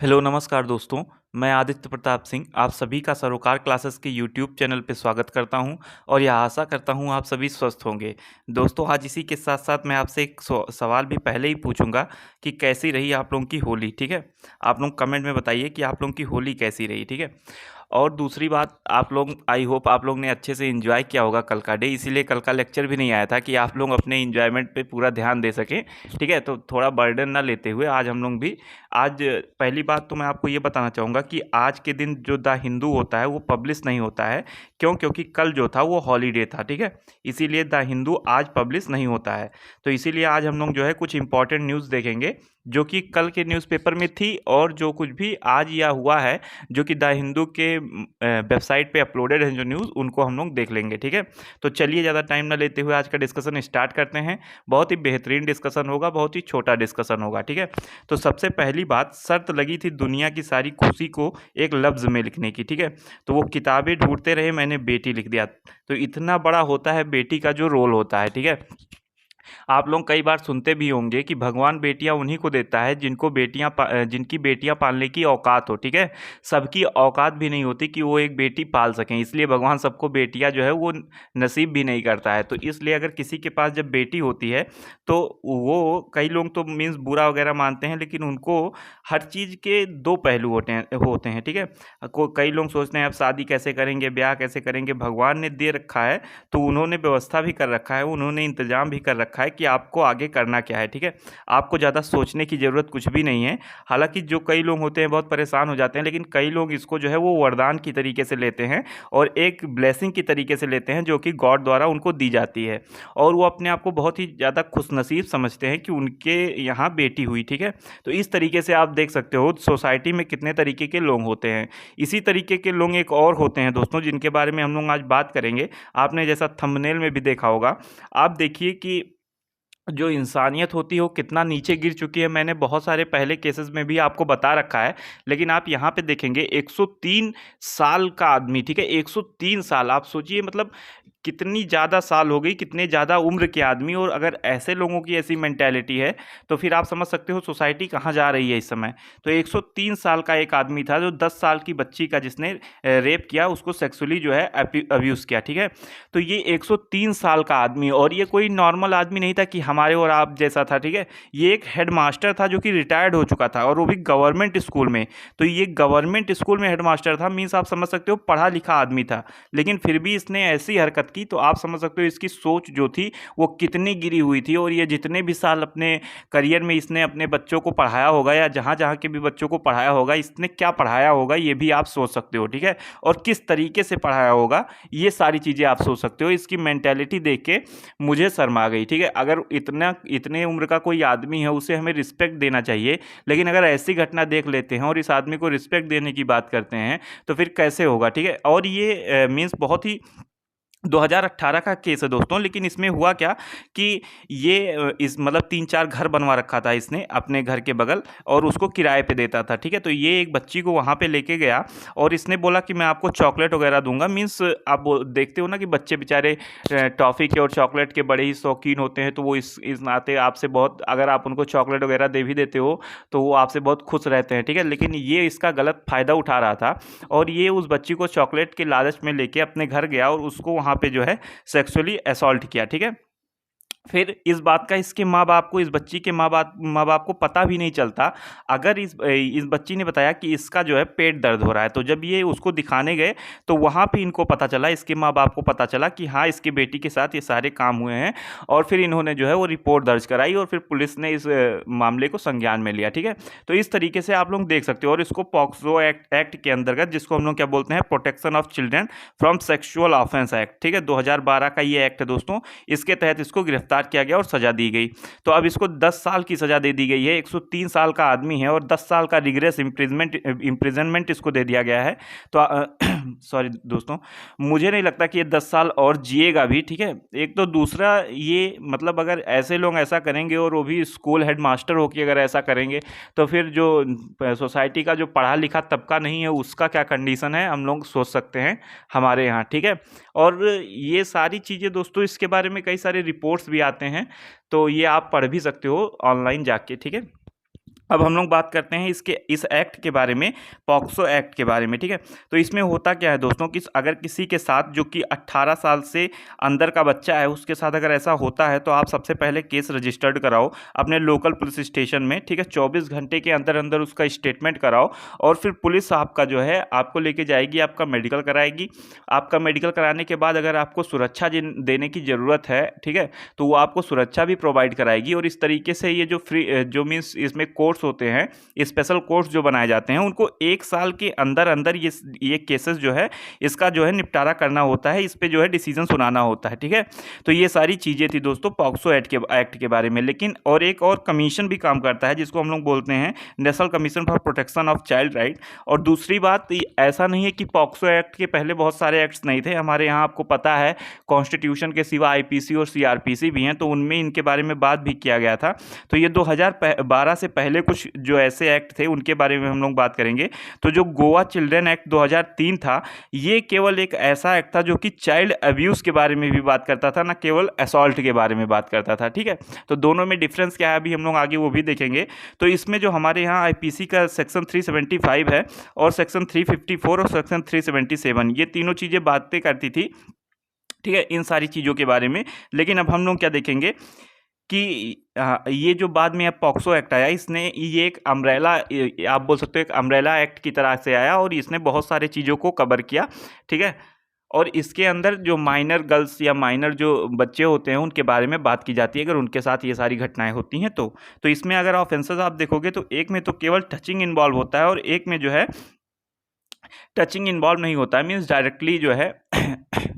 Hello नमस्कार दोस्तों। मैं आदित्य प्रताप सिंह आप सभी का सरोकार क्लासेस के यूट्यूब चैनल पे स्वागत करता हूं और यह आशा करता हूं आप सभी स्वस्थ होंगे। दोस्तों आज इसी के साथ साथ मैं आपसे एक सवाल भी पहले ही पूछूंगा कि कैसी रही आप लोगों की होली। ठीक है, आप लोग कमेंट में बताइए कि आप लोगों की होली कैसी रही। ठीक है, और दूसरी बात, आप लोग आई होप आप लोग ने अच्छे से एंजॉय किया होगा कल का डे, इसीलिए कल का लेक्चर भी नहीं आया था कि आप लोग अपने एंजॉयमेंट पे पूरा ध्यान दे सकें। ठीक है, तो थोड़ा बर्डन ना लेते हुए आज हम लोग भी आज पहली बात तो मैं आपको ये बताना चाहूँगा कि आज के दिन जो द हिंदू होता है वो पब्लिश नहीं होता है। क्यों? क्योंकि कल जो था वो हॉलीडे था। ठीक है, इसीलिए द हिंदू आज पब्लिश नहीं होता है। तो इसीलिए आज हम लोग जो है कुछ इंपॉर्टेंट न्यूज़ देखेंगे जो कि कल के न्यूज़पेपर में थी, और जो कुछ भी आज या हुआ है जो कि द हिंदू के वेबसाइट पे अपलोडेड हैं जो न्यूज़, उनको हम लोग देख लेंगे। ठीक है, तो चलिए ज़्यादा टाइम ना लेते हुए आज का डिस्कशन स्टार्ट करते हैं। बहुत ही बेहतरीन डिस्कशन होगा, बहुत ही छोटा डिस्कशन होगा। ठीक है, तो सबसे पहली बात, शर्त लगी थी दुनिया की सारी खुशी को एक लफ्ज़ में लिखने की। ठीक है, तो वो किताबें ढूंढते रहे, मैंने बेटी लिख दिया। तो इतना बड़ा होता है बेटी का जो रोल होता है। ठीक है, आप लोग कई बार सुनते भी होंगे कि भगवान बेटियां उन्हीं को देता है जिनकी बेटियां पालने की औकात हो। ठीक है, सबकी औकात भी नहीं होती कि वो एक बेटी पाल सकें, इसलिए भगवान सबको बेटियां जो है वो नसीब भी नहीं करता है। तो इसलिए अगर किसी के पास जब बेटी होती है तो वो, कई लोग तो मीन्स बुरा वगैरह मानते हैं, लेकिन उनको हर चीज़ के दो पहलू होते हैं। ठीक है, कई लोग सोचते हैं अब शादी कैसे करेंगे, ब्याह कैसे करेंगे। भगवान ने दे रखा है तो उन्होंने व्यवस्था भी कर रखा है, उन्होंने इंतजाम भी कर रखा है कि आपको आगे करना क्या है। ठीक है, आपको ज़्यादा सोचने की ज़रूरत कुछ भी नहीं है। हालांकि जो कई लोग होते हैं बहुत परेशान हो जाते हैं, लेकिन कई लोग इसको जो है वो वरदान की तरीके से लेते हैं और एक ब्लेसिंग की तरीके से लेते हैं जो कि गॉड द्वारा उनको दी जाती है, और वो अपने आप को बहुत ही ज़्यादा खुशनसीब समझते हैं कि उनके यहाँ बेटी हुई। ठीक है, तो इस तरीके से आप देख सकते हो सोसाइटी में कितने तरीके के लोग होते हैं। इसी तरीके के लोग एक और होते हैं दोस्तों, जिनके बारे में हम लोग आज बात करेंगे। आपने जैसा थंबनेल में भी देखा होगा, आप देखिए कि जो इंसानियत होती है वो कितना नीचे गिर चुकी है। मैंने बहुत सारे पहले केसेस में भी आपको बता रखा है, लेकिन आप यहाँ पे देखेंगे 103 साल का आदमी। ठीक है, 103 साल, आप सोचिए मतलब कितनी ज़्यादा साल हो गई, कितने ज़्यादा उम्र के आदमी। और अगर ऐसे लोगों की ऐसी मेंटेलिटी है तो फिर आप समझ सकते हो सोसाइटी कहाँ जा रही है इस समय। तो 103 साल का एक आदमी था जो 10 साल की बच्ची का, जिसने रेप किया, उसको सेक्सुअली जो है अब्यूज़ किया। ठीक है, तो ये 103 साल का आदमी, और ये कोई नॉर्मल आदमी नहीं था कि हमारे और आप जैसा था। ठीक है, ये एक हेड मास्टर था जो कि रिटायर्ड हो चुका था, और वो भी गवर्नमेंट स्कूल में। तो ये गवर्नमेंट स्कूल में हेड मास्टर था, मीन्स आप समझ सकते हो पढ़ा लिखा आदमी था, लेकिन फिर भी इसने ऐसी हरकत की। तो आप समझ सकते हो इसकी सोच जो थी वो कितनी गिरी हुई थी। और ये जितने भी साल अपने करियर में इसने अपने बच्चों को पढ़ाया होगा, या जहाँ जहाँ के भी बच्चों को पढ़ाया होगा, इसने क्या पढ़ाया होगा ये भी आप सोच सकते हो। ठीक है, और किस तरीके से पढ़ाया होगा ये सारी चीज़ें आप सोच सकते हो। इसकी मेंटेलिटी देख के मुझे शर्म आ गई। ठीक है, अगर इतने उम्र का कोई आदमी है उसे हमें रिस्पेक्ट देना चाहिए, लेकिन अगर ऐसी घटना देख लेते हैं और इस आदमी को रिस्पेक्ट देने की बात करते हैं तो फिर कैसे होगा। ठीक है, और ये मीन्स बहुत ही 2018 का केस है दोस्तों। लेकिन इसमें हुआ क्या कि ये इस मतलब 3-4 घर बनवा रखा था इसने अपने घर के बगल, और उसको किराए पे देता था। ठीक है, तो ये एक बच्ची को वहाँ पे लेके गया और इसने बोला कि मैं आपको चॉकलेट वगैरह दूंगा। मीन्स आप देखते हो ना कि बच्चे बेचारे टॉफ़ी के और चॉकलेट के बड़े ही शौकीन होते हैं, तो वो इस नाते आपसे बहुत, अगर आप उनको चॉकलेट वगैरह दे भी देते हो तो वो आपसे बहुत खुश रहते हैं। ठीक है, लेकिन ये इसका गलत फ़ायदा उठा रहा था, और ये उस बच्ची को चॉकलेट के लालच में लेके अपने घर गया और उसको वहाँ पे जो है सेक्सुअली असॉल्ट किया। ठीक है, फिर इस बात का इसके माँ बाप को, इस बच्ची के माँ बाप को पता भी नहीं चलता। अगर इस बच्ची ने बताया कि इसका जो है पेट दर्द हो रहा है, तो जब ये उसको दिखाने गए तो वहाँ पे इनको पता चला, इसके माँ बाप को पता चला कि हाँ इसकी बेटी के साथ ये सारे काम हुए हैं। और फिर इन्होंने जो है वो रिपोर्ट दर्ज कराई और फिर पुलिस ने इस मामले को संज्ञान में लिया। ठीक है, तो इस तरीके से आप लोग देख सकते हो। और इसको पॉक्सो एक्ट के अंतर्गत, जिसको हम लोग क्या बोलते हैं, protection of children from sexual offence act. ठीक है, 2012 का ये एक्ट है दोस्तों। इसके तहत इसको गिरफ्तार किया गया और सजा दी गई। तो अब इसको 10 साल की सजा दे दी गई है। 103 साल का आदमी है और 10 साल का रिग्रेस इम्प्रिजनमेंट इसको दे दिया गया है। तो सॉरी दोस्तों, मुझे नहीं लगता कि ये 10 साल और जिएगा भी। ठीक है, एक तो दूसरा ये मतलब अगर ऐसे लोग ऐसा करेंगे और वो भी स्कूल हेड मास्टर होकर अगर ऐसा करेंगे तो फिर जो सोसाइटी का जो पढ़ा लिखा तबका नहीं है उसका क्या कंडीशन है हम लोग सोच सकते हैं हमारे यहाँ। ठीक है, और ये सारी चीज़ें दोस्तों, इसके बारे में कई सारे रिपोर्ट्स भी आते हैं, तो ये आप पढ़ भी सकते हो ऑनलाइन जाके। ठीक है, अब हम लोग बात करते हैं इस एक्ट के बारे में, पॉक्सो एक्ट के बारे में, ठीक है। तो इसमें होता क्या है दोस्तों कि अगर किसी के साथ जो कि 18 साल से अंदर का बच्चा है उसके साथ अगर ऐसा होता है तो आप सबसे पहले केस रजिस्टर्ड कराओ अपने लोकल पुलिस स्टेशन में, ठीक है। 24 घंटे के अंदर अंदर उसका स्टेटमेंट कराओ और फिर पुलिस आपका जो है आपको लेके जाएगी, आपका मेडिकल कराएगी। आपका मेडिकल कराने के बाद अगर आपको सुरक्षा देने की ज़रूरत है, ठीक है, तो वो आपको सुरक्षा भी प्रोवाइड कराएगी। और इस तरीके से ये जो जो मीन्स इसमें कोर्स होते हैं, स्पेशल कोर्स जो बनाए जाते हैं, उनको 1 साल के अंदर अंदर ये केसेस जो है इसका जो है निपटारा करना होता है, इस पे जो है डिसीजन सुनाना होता है, ठीक है। तो ये सारी चीज़ें थी दोस्तों पॉक्सो एक्ट के बारे में। लेकिन और एक और कमीशन भी काम करता है जिसको हम लोग बोलते हैं national commission for protection of child right. और दूसरी बात, ऐसा नहीं है कि पॉक्सो एक्ट के पहले बहुत सारे एक्ट्स नहीं थे हमारे यहाँ, आपको पता है कॉन्स्टिट्यूशन के सिवा आईपीसी और सीआरपीसी भी हैं, तो उनमें इनके बारे में बात भी किया गया था। तो ये 2012 से पहले कुछ जो ऐसे एक्ट थे उनके बारे में हम लोग बात करेंगे। तो जो गोवा चिल्ड्रन एक्ट 2003 था, ये केवल एक ऐसा एक्ट था जो कि चाइल्ड अब्यूज़ के बारे में भी बात करता था, ना केवल असॉल्ट के बारे में बात करता था, ठीक है। तो दोनों में डिफरेंस क्या है अभी हम लोग आगे वो भी देखेंगे। तो इसमें जो हमारे यहाँ आईपीसी का सेक्शन 375 है और सेक्शन 354 और सेक्शन 377, ये तीनों चीज़ें बातें करती थी, ठीक है, इन सारी चीज़ों के बारे में। लेकिन अब हम लोग क्या देखेंगे कि ये जो बाद में अब पॉक्सो एक्ट आया, इसने ये एक अम्ब्रेला, आप बोल सकते हो एक अम्ब्रेला एक्ट की तरह से आया और इसने बहुत सारी चीज़ों को कवर किया, ठीक है। और इसके अंदर जो माइनर गर्ल्स या माइनर जो बच्चे होते हैं उनके बारे में बात की जाती है अगर उनके साथ ये सारी घटनाएं होती हैं तो इसमें अगर ऑफेंसेस आप देखोगे तो एक में तो केवल टचिंग इन्वॉल्व होता है और एक में जो है टचिंग इन्वॉल्व नहीं होता है, मीन्स डायरेक्टली जो है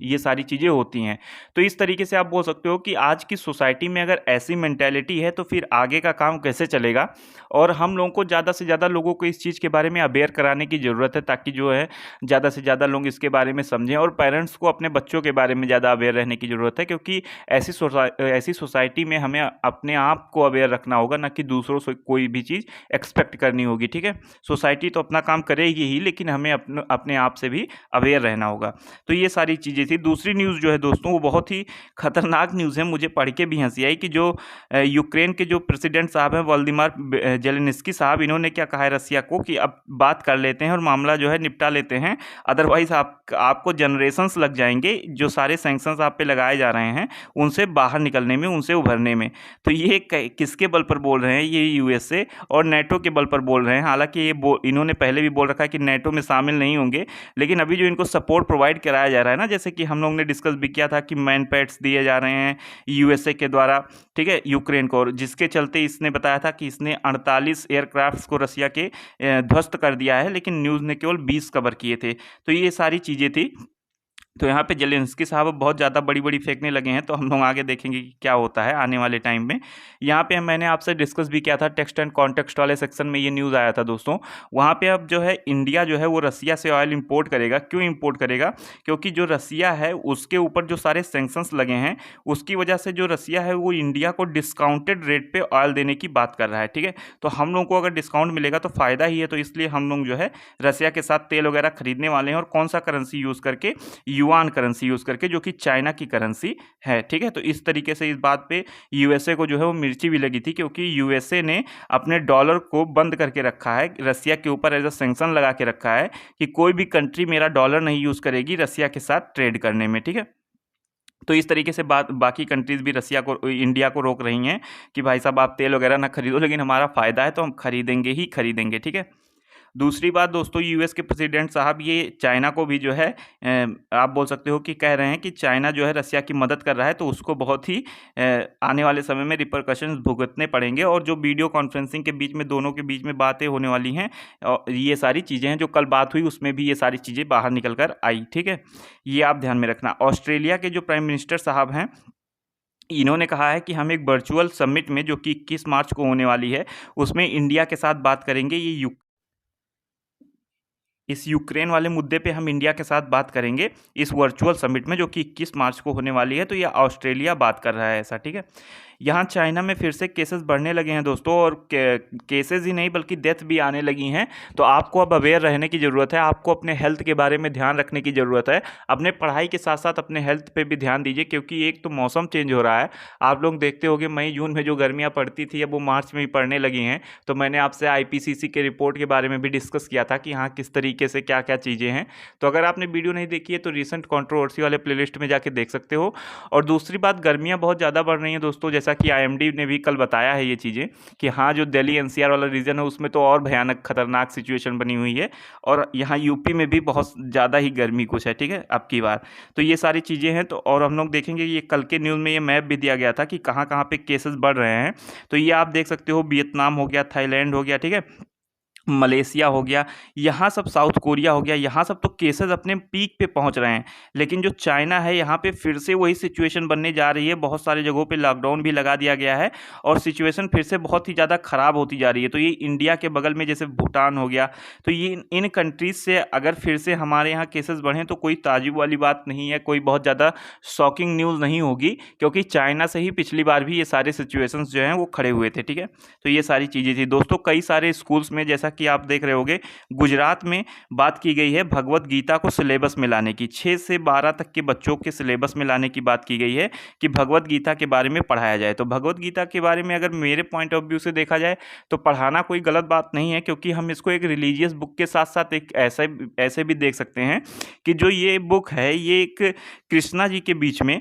ये सारी चीज़ें होती हैं। तो इस तरीके से आप बोल सकते हो कि आज की सोसाइटी में अगर ऐसी मेंटेलिटी है तो फिर आगे का काम कैसे चलेगा। और हम लोगों को ज़्यादा से ज़्यादा लोगों को इस चीज़ के बारे में अवेयर कराने की ज़रूरत है ताकि जो है ज़्यादा से ज़्यादा लोग इसके बारे में समझें। और पेरेंट्स को अपने बच्चों के बारे में ज़्यादा अवेयर रहने की ज़रूरत है, क्योंकि ऐसी सोसाइटी में हमें अपने आप को अवेयर रखना होगा, ना कि दूसरों से कोई भी चीज़ एक्सपेक्ट करनी होगी, ठीक है। सोसाइटी तो अपना काम करेगी ही, लेकिन हमें अपने आप से भी अवेयर रहना होगा। तो ये सारी चीज़ें थी। दूसरी न्यूज़ जो है दोस्तों वो बहुत ही खतरनाक न्यूज़ है, मुझे पढ़ के भी हंसी आई कि जो यूक्रेन के जो प्रेसिडेंट साहब हैं वोलोदिमीर जेलेंस्की साहब, इन्होंने क्या कहा है रसिया को कि अब बात कर लेते हैं और मामला जो है निपटा लेते हैं, अदरवाइज आपको जनरेशंस लग जाएंगे जो सारे सैंक्शंस आप पे लगाए जा रहे हैं उनसे बाहर निकलने में, उनसे उभरने में। तो ये किसके बल पर बोल रहे हैं? ये यूएसए और नेटो के बल पर बोल रहे हैं। हालांकि इन्होंने पहले भी बोल रखा है कि नेटो में शामिल नहीं होंगे, लेकिन अभी जो इनको सपोर्ट प्रोवाइड कराया जा रहा है ना, जैसे कि हम लोग ने डिस्कस भी किया था कि मैन पैड्स दिए जा रहे हैं यूएसए के द्वारा, ठीक है, यूक्रेन को, और जिसके चलते इसने बताया था कि इसने 48 एयरक्राफ्ट्स को रसिया के ध्वस्त कर दिया है, लेकिन न्यूज़ ने केवल 20 कवर किए थे। तो ये सारी चीज़ें थी। तो यहाँ पे जेलेंस्की साहब बहुत ज़्यादा बड़ी-बड़ी फेंकने लगे हैं, तो हम लोग आगे देखेंगे कि क्या होता है आने वाले टाइम में। यहाँ पे मैंने आपसे डिस्कस भी किया था, टेक्स्ट एंड कॉन्टेक्स्ट वाले सेक्शन में ये न्यूज़ आया था दोस्तों। वहाँ पे अब जो है इंडिया जो है वो रसिया से ऑयल इंपोर्ट करेगा। क्यों इंपोर्ट करेगा? क्योंकि जो रसिया है उसके ऊपर जो सारे सैंक्शंस लगे हैं, उसकी वजह से जो रसिया है वो इंडिया को डिस्काउंटेड रेट पे ऑयल देने की बात कर रहा है, ठीक है। तो हम लोगों को अगर डिस्काउंट मिलेगा तो फ़ायदा ही है, तो इसलिए हम लोग जो है रसिया के साथ तेल वगैरह खरीदने वाले हैं। और कौन सा करेंसी यूज़ करके? युआन करेंसी यूज़ करके, जो कि चाइना की करेंसी है, ठीक है। तो इस तरीके से इस बात पे यूएसए को जो है वो मिर्ची भी लगी थी, क्योंकि यूएसए ने अपने डॉलर को बंद करके रखा है, रसिया के ऊपर एज अ सैंक्शन लगा के रखा है कि कोई भी कंट्री मेरा डॉलर नहीं यूज़ करेगी रसिया के साथ ट्रेड करने में, ठीक है। तो इस तरीके से बाकी कंट्रीज़ भी रसिया को, इंडिया को रोक रही हैं कि भाई साहब आप तेल वगैरह ना खरीदो, लेकिन हमारा फ़ायदा है तो हम खरीदेंगे ही खरीदेंगे, ठीक है। दूसरी बात दोस्तों, यूएस के प्रेसिडेंट साहब ये चाइना को भी जो है आप बोल सकते हो कि कह रहे हैं कि चाइना जो है रसिया की मदद कर रहा है, तो उसको बहुत ही आने वाले समय में रिपरकशंस भुगतने पड़ेंगे। और जो वीडियो कॉन्फ्रेंसिंग के बीच में दोनों के बीच में बातें होने वाली हैं, और ये सारी चीज़ें हैं, जो कल बात हुई उसमें भी ये सारी चीज़ें बाहर निकल कर आई, ठीक है। ये आप ध्यान में रखना। ऑस्ट्रेलिया के जो प्राइम मिनिस्टर साहब हैं, इन्होंने कहा है कि हम एक वर्चुअल समिट में जो कि 21 मार्च को होने वाली है उसमें इंडिया के साथ बात करेंगे। इस यूक्रेन वाले मुद्दे पे हम इंडिया के साथ बात करेंगे इस वर्चुअल समिट में, जो कि 21 मार्च को होने वाली है। तो ये ऑस्ट्रेलिया बात कर रहा है ऐसा, ठीक है। यहाँ चाइना में फिर से केसेस बढ़ने लगे हैं दोस्तों, और केसेस ही नहीं बल्कि डेथ भी आने लगी हैं। तो आपको अब अवेयर रहने की ज़रूरत है, आपको अपने हेल्थ के बारे में ध्यान रखने की ज़रूरत है। अपने पढ़ाई के साथ साथ अपने हेल्थ पे भी ध्यान दीजिए, क्योंकि एक तो मौसम चेंज हो रहा है। आप लोग देखते होंगे मई जून में जो गर्मियाँ पड़ती थी अब वो मार्च में ही पड़ने लगी हैं। तो मैंने आपसे आईपीसीसी के रिपोर्ट के बारे में भी डिस्कस किया था कि हाँ किस तरीके से क्या क्या चीज़ें हैं। तो अगर आपने वीडियो नहीं देखी है तो रिसेंट कंट्रोवर्सी वाले प्लेलिस्ट में जाके देख सकते हो। और दूसरी बात, गर्मियाँ बहुत ज़्यादा बढ़ रही हैं दोस्तों, जैसा कि आईएमडी ने भी कल बताया है ये चीज़ें कि हाँ जो दिल्ली एनसीआर वाला रीजन है उसमें तो और भयानक खतरनाक सिचुएशन बनी हुई है, और यहाँ यूपी में भी बहुत ज़्यादा ही गर्मी कुछ है, ठीक है, अब की बार। तो ये सारी चीज़ें हैं। तो और हम लोग देखेंगे ये कल के न्यूज़ में ये मैप भी दिया गया था कि कहाँ कहाँ पे केसेस बढ़ रहे हैं। तो ये आप देख सकते हो, वियतनाम हो गया, थाईलैंड हो गया, ठीक है, मलेशिया हो गया, यहाँ सब, साउथ कोरिया हो गया, यहाँ सब तो केसेस अपने पीक पे पहुँच रहे हैं। लेकिन जो चाइना है यहाँ पे फिर से वही सिचुएशन बनने जा रही है। बहुत सारी जगहों पे लॉकडाउन भी लगा दिया गया है और सिचुएशन फिर से बहुत ही ज़्यादा ख़राब होती जा रही है। तो ये इंडिया के बगल में जैसे भूटान हो गया, तो ये इन कंट्रीज़ से अगर फिर से हमारे यहाँ केसेस बढ़ें तो कोई ताज्जुब वाली बात नहीं है, कोई बहुत ज़्यादा शॉकिंग न्यूज़ नहीं होगी, क्योंकि चाइना से ही पिछली बार भी ये सारे सिचुएशंस जो हैं वो खड़े हुए थे, ठीक है। तो ये सारी चीज़ें थी दोस्तों। कई सारे स्कूल्स में, जैसा कि आप देख रहे होंगे, गुजरात में बात की गई है भगवत गीता को सिलेबस में लाने की। 6 से 12 तक के बच्चों के सिलेबस में लाने की बात की गई है कि भगवत गीता के बारे में पढ़ाया जाए। तो भगवत गीता के बारे में अगर मेरे पॉइंट ऑफ व्यू से देखा जाए तो पढ़ाना कोई गलत बात नहीं है, क्योंकि हम इसको एक रिलीजियस बुक के साथ साथ एक ऐसे भी देख सकते हैं कि जो ये बुक है ये एक कृष्णा जी के बीच में,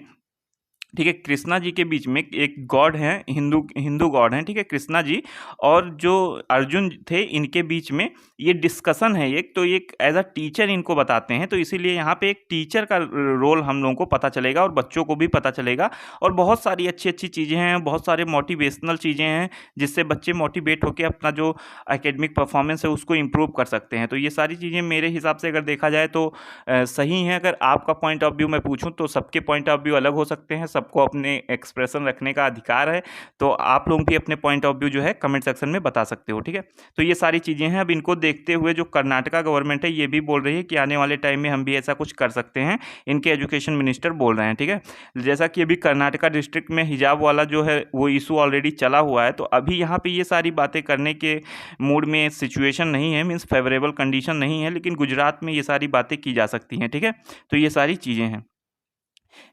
ठीक है, कृष्णा जी के बीच में एक गॉड हैं, हिंदू गॉड हैं, ठीक है, कृष्णा जी, और जो अर्जुन थे इनके बीच में ये डिस्कशन है एक। तो एक एज अ टीचर इनको बताते हैं, तो इसीलिए यहाँ पे एक टीचर का रोल हम लोगों को पता चलेगा और बच्चों को भी पता चलेगा। और बहुत सारी अच्छी अच्छी चीज़ें हैं, बहुत सारे मोटिवेशनल चीज़ें हैं जिससे बच्चे मोटिवेट होकर अपना जो एकेडमिक परफॉर्मेंस है उसको इम्प्रूव कर सकते हैं। तो ये सारी चीज़ें मेरे हिसाब से अगर देखा जाए तो सही हैं। अगर आपका पॉइंट ऑफ व्यू मैं पूछूं तो सबके पॉइंट ऑफ व्यू अलग हो सकते हैं, सबको अपने एक्सप्रेशन रखने का अधिकार है। तो आप लोग भी अपने पॉइंट ऑफ व्यू जो है कमेंट सेक्शन में बता सकते हो, ठीक है। तो ये सारी चीज़ें हैं। अब इनको देखते हुए जो कर्नाटका गवर्नमेंट है ये भी बोल रही है कि आने वाले टाइम में हम भी ऐसा कुछ कर सकते हैं, इनके एजुकेशन मिनिस्टर बोल रहे हैं, ठीक है। जैसा कि अभी कर्नाटका डिस्ट्रिक्ट में हिजाब वाला जो है वो इशू ऑलरेडी चला हुआ है, तो अभी यहाँ पे ये सारी बातें करने के मूड में सिचुएशन नहीं है, मीन्स फेवरेबल कंडीशन नहीं है, लेकिन गुजरात में ये सारी बातें की जा सकती हैं, ठीक है। तो ये सारी चीज़ें हैं।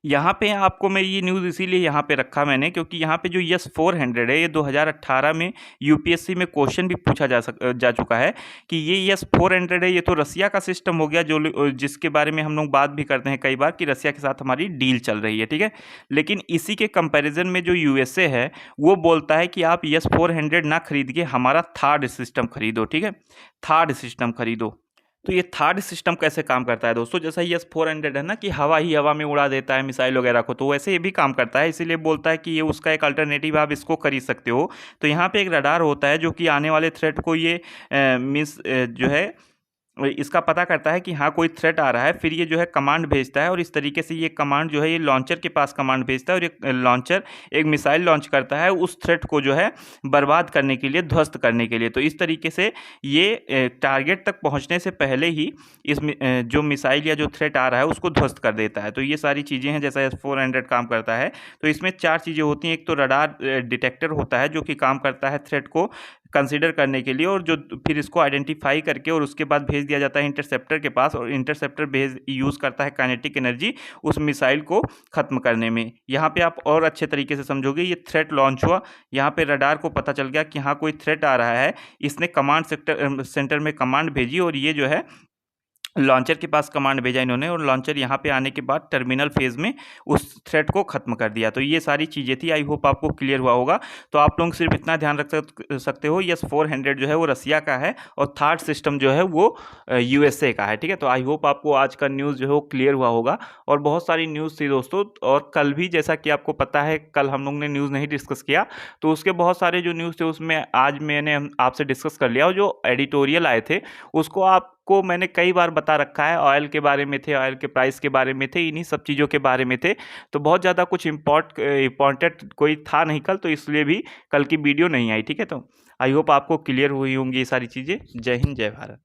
यहाँ पे आपको मैं ये न्यूज़ इसीलिए यहाँ पे रखा मैंने, क्योंकि यहाँ पे जो यस 400 है ये 2018 में यूपीएससी में क्वेश्चन भी पूछा जा चुका है कि ये यस 400 है, ये तो रसिया का सिस्टम हो गया, जो जिसके बारे में हम लोग बात भी करते हैं कई बार कि रसिया के साथ हमारी डील चल रही है, ठीक है। लेकिन इसी के कंपेरिजन में जो यूएसए है वो बोलता है कि आप यस 400 ना खरीद के हमारा थर्ड सिस्टम खरीदो, ठीक है, थर्ड सिस्टम खरीदो। तो ये थर्ड सिस्टम कैसे काम करता है दोस्तों, जैसा यस 400 है ना कि हवा ही हवा में उड़ा देता है मिसाइल वगैरह को, तो वैसे ये भी काम करता है, इसीलिए बोलता है कि ये उसका एक अल्टरनेटिव, आप इसको खरीद सकते हो। तो यहाँ पे एक रडार होता है जो कि आने वाले थ्रेट को ये मिस जो है इसका पता करता है कि हाँ कोई थ्रेट आ रहा है, फिर ये जो है कमांड भेजता है, और इस तरीके से ये कमांड जो है ये लॉन्चर के पास कमांड भेजता है, और ये लॉन्चर एक मिसाइल लॉन्च करता है उस थ्रेट को जो है बर्बाद करने के लिए, ध्वस्त करने के लिए। तो इस तरीके से ये टारगेट तक पहुंचने से पहले ही इस जो मिसाइल या जो थ्रेट आ रहा है उसको ध्वस्त कर देता है। तो ये सारी चीज़ें हैं जैसा S-400 काम करता है। तो इसमें 4 चीज़ें होती हैं। एक तो रडार डिटेक्टर होता है जो कि काम करता है थ्रेट को कंसीडर करने के लिए, और जो फिर इसको आइडेंटिफाई करके और उसके बाद भेज दिया जाता है इंटरसेप्टर के पास, और इंटरसेप्टर यूज़ करता है काइनेटिक एनर्जी उस मिसाइल को ख़त्म करने में। यहाँ पे आप और अच्छे तरीके से समझोगे, ये थ्रेट लॉन्च हुआ, यहाँ पे रडार को पता चल गया कि हाँ कोई थ्रेट आ रहा है, इसने कमांड सेंटर में कमांड भेजी, और ये जो है लॉन्चर के पास कमांड भेजा इन्होंने, और लॉन्चर यहाँ पे आने के बाद टर्मिनल फेज़ में उस थ्रेट को ख़त्म कर दिया। तो ये सारी चीज़ें थी, आई होप आपको क्लियर हुआ होगा। तो आप लोग सिर्फ इतना ध्यान रख सकते हो, यस 400 जो है वो रसिया का है, और थर्ड सिस्टम जो है वो यूएसए का है, ठीक है। तो आई होप आपको आज का न्यूज़ जो है वो क्लियर हुआ होगा। और बहुत सारी न्यूज़ थी दोस्तों, और कल भी जैसा कि आपको पता है कल हम लोग ने न्यूज़ नहीं डिस्कस किया, तो उसके बहुत सारे जो न्यूज़ थे उसमें आज मैंने आपसे डिस्कस कर लिया, और जो एडिटोरियल आए थे उसको आपको मैंने कई बार बता रखा है। ऑयल के बारे में थे, ऑयल के प्राइस के बारे में थे, इन्हीं सब चीज़ों के बारे में थे। तो बहुत ज़्यादा कुछ इम्पॉर्टेंट कोई था नहीं कल, तो इसलिए भी कल की वीडियो नहीं आई, ठीक है। तो आई होप आपको क्लियर हुई होंगी ये सारी चीज़ें। जय हिंद, जय भारत।